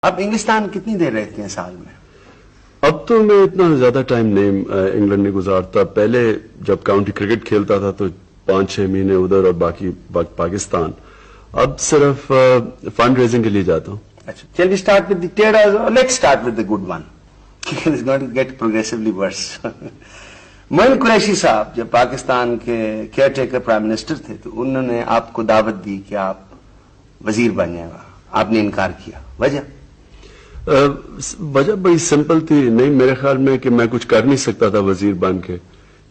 آپ انگلستان کتنی دیر رہتے ہیں سال میں؟ اب تو میں اتنا زیادہ ٹائم نہیں انگلینڈ میں گزارتا. پہلے جب کاؤنٹی کرکٹ کھیلتا تھا تو 5-6 مہینے ادھر اور باقی پاکستان. اب صرف فنڈ ریزنگ کے لیے جاتا ہوں. اچھا, shall we start with the tears or let's start with the good one? It's going to get progressively worse. معین قریشی صاحب جب پاکستان کے کیئر ٹیکر پرائم منسٹر تھے تو انہوں نے آپ کو دعوت دی کہ آپ وزیر بن جائیں گا, آپ نے انکار کیا. وجہ بڑی سمپل تھی. نہیں, میرے خیال میں کہ میں کچھ کر نہیں سکتا تھا وزیر بن کے.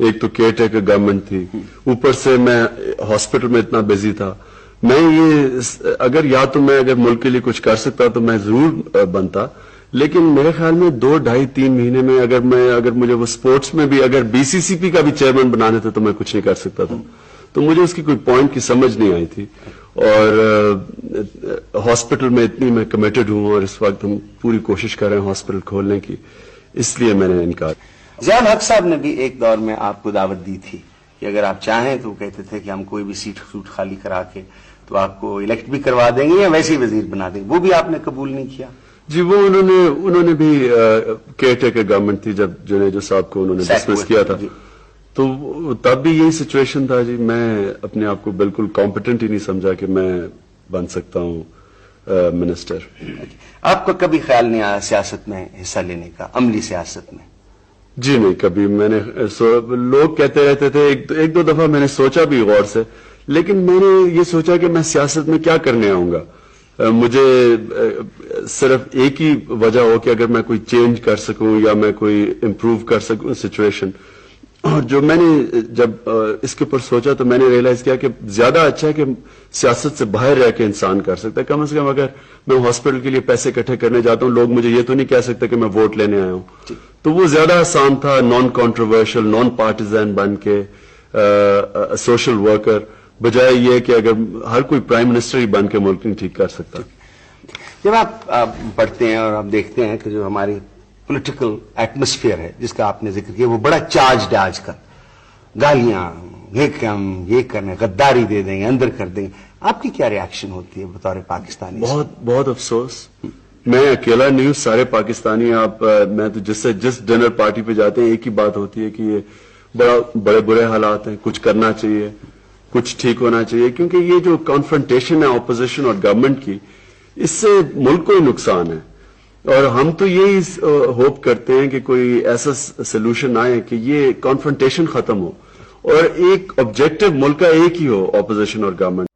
ایک تو کیئر ٹیکر گورنمنٹ تھی, اوپر سے میں ہاسپٹل میں اتنا بزی تھا. میں یہ اگر ملک کے لیے کچھ کر سکتا تو میں ضرور بنتا, لیکن میرے خیال میں 2-2.5-3 مہینے میں اگر مجھے وہ سپورٹس میں بھی اگر BCCP کا بھی چیئرمین بنانے تھے تو میں کچھ نہیں کر سکتا تھا. تو مجھے اس کی کوئی پوائنٹ کی سمجھ نہیں آئی تھی. اور ہاسپٹل میں اتنی میں کمیٹڈ ہوں اور اس وقت ہم پوری کوشش کر رہے ہیں ہاسپٹل کھولنے کی, اس لیے میں نے انکار. ضیاء الحق صاحب نے بھی ایک دور میں آپ کو دعوت دی تھی کہ اگر آپ چاہیں تو کہتے تھے کہ ہم کوئی بھی سیٹ خالی کرا کے تو آپ کو الیکٹ بھی کروا دیں گے یا ویسے ہی وزیر بنا دیں گے. وہ بھی آپ نے قبول نہیں کیا. جی, وہ انہوں نے بھی کیئر ٹیکر گورنمنٹ تھی جب جنیجو صاحب کو انہوں نے ڈسمس کیا تھا, تو تب بھی یہی سچویشن تھا. جی, میں اپنے آپ کو بالکل کمپیٹنٹ ہی نہیں سمجھا کہ میں بن سکتا ہوں منسٹر. آپ کو کبھی خیال نہیں آیا سیاست میں حصہ لینے کا, عملی سیاست میں؟ جی نہیں, کبھی. میں نے لوگ کہتے رہتے تھے, ایک دو دفعہ میں نے سوچا بھی غور سے, لیکن میں نے یہ سوچا کہ میں سیاست میں کیا کرنے آؤں گا. مجھے صرف ایک ہی وجہ ہو کہ اگر میں کوئی چینج کر سکوں یا میں کوئی امپروو کر سکوں سچویشن. اور جو میں نے جب اس کے اوپر سوچا تو میں نے ریئلائز کیا کہ زیادہ اچھا ہے کہ سیاست سے باہر رہ کے انسان کر سکتا ہے. کم از کم اگر میں ہاسپٹل کے لیے پیسے اکٹھے کرنے جاتا ہوں, لوگ مجھے یہ تو نہیں کہہ سکتے کہ میں ووٹ لینے آیا ہوں. تو وہ زیادہ آسان تھا, نان کانٹروورشل, نان پارٹیزن بن کے سوشل ورکر, بجائے یہ کہ اگر ہر کوئی پرائم منسٹر ہی بن کے ملک نہیں ٹھیک کر سکتا. جب آپ پڑھتے ہیں اور آپ دیکھتے ہیں کہ جو ہماری پولیٹیکل ایٹماسفیئر ہے جس کا آپ نے ذکر کیا وہ بڑا چارجڈ ہے آج کل, گالیاں, یہ کرنے, غداری دے دیں گے, اندر کر دیں گے. آپ کی کیا ریاکشن ہوتی ہے بطور پاکستانی؟ بہت افسوس. میں اکیلا نہیں ہوں, سارے پاکستانی. میں تو جس ڈنر پارٹی پہ جاتے ہیں ایک ہی بات ہوتی ہے کہ یہ بڑے برے حالات ہیں, کچھ کرنا چاہیے, کچھ ٹھیک ہونا چاہیے. کیونکہ یہ جو کانفرنٹیشن ہے اپوزیشن اور گورنمنٹ کی, اس سے ملک کو ہی نقصان ہے. اور ہم تو یہی ہوپ کرتے ہیں کہ کوئی ایسا سولوشن آئے کہ یہ کانفرنٹیشن ختم ہو اور ایک آبجیکٹو ملک کا ایک ہی ہو, اپوزیشن اور گورنمنٹ.